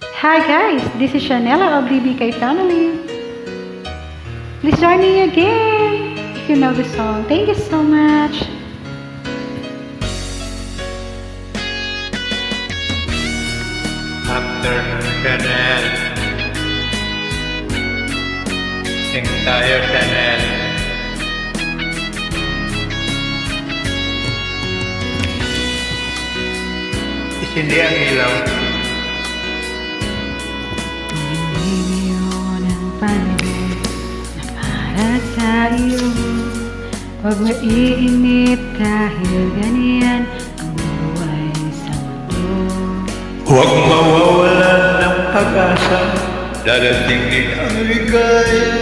Hi guys, this is Shanella of BBK Family. Please join me again if you know the song. Thank you so much. Afternoon Chanel, sing tayo Chanel. Isindi ang ilaw. Ngayon ang panahon na para sa iyo. Huwag maiinip dahil ganyan ang buhay sa mundo. Huwag mawawalan ng pag-asa, darating din ang ligaya.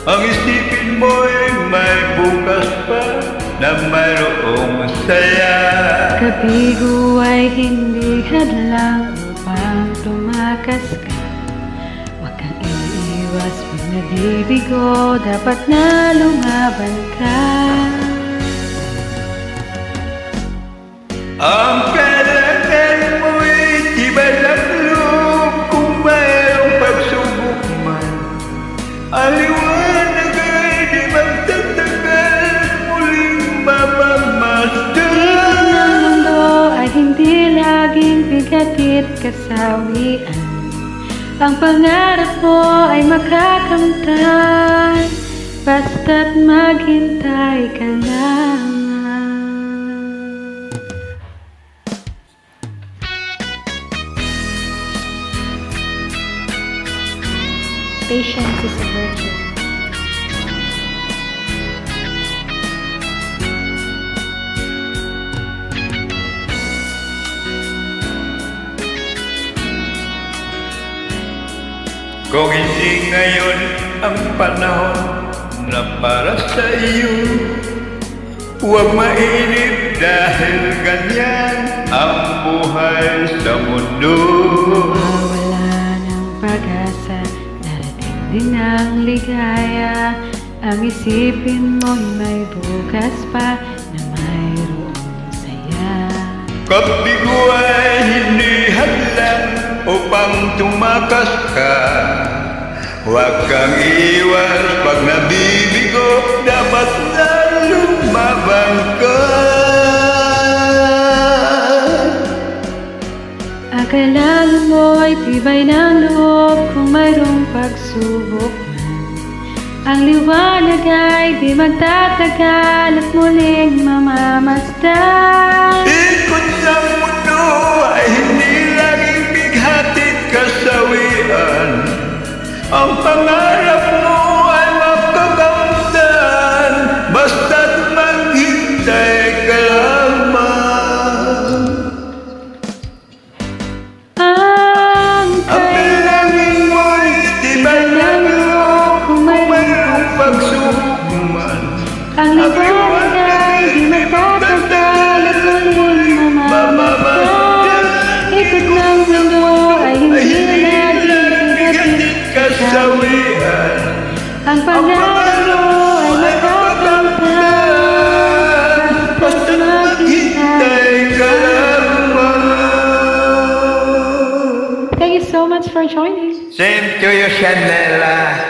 Ang isipin mo'y may bukas pa na mayroong saya. Kabigo ay hindi hadlang upang tumakas ka. Huwag kang iiwas pag nabibigo, dapat na lumaban ka. Ang kailangan mo'y tibay ng loob kung mayroong pagsubok man. Aliwanag ay di magtatagal, muling mapagmasdan. Ang mundo ay hindi laging bigatit kasawian. Ang pangarap mo ay makakamtan, basta't maghintay ka lamang. Patience is a virtue. Kung hindi ngayon ang panahon na para sa iyo, huwag mainip dahil ganyan ang buhay sa mundo. Mawala ng pag-asa, darating din ang ligaya. Ang isipin mo'y may bukas pa na mayroong saya. Kabigo ay hindi hadlang upang tumakas ka. Huwag kang iwas pag nabibigo, dapat na lumaban ka. Ang kailangan mo'y tibay ng loob kung mayroong pagsubok man. Ang liwanag ay di magtatagal at muling mamamasdan. Ikot ng mundo ay hindi laging bighatit kasawian. Ang pangarap mo ay makakamtan, basta't maghintay ka lamang. Ang Kailangan mo'y tibay ng loob kung mayroong pagsubok man. ang liwanag ay di magtatagal at muling mamamasdan. Ikot ng mundo ay hindi laging bigatit kasawian. ang pangarap mo ay makakamtan, basta't maghintay ka lamang. Thank you so much for joining. Same to you, Shanella.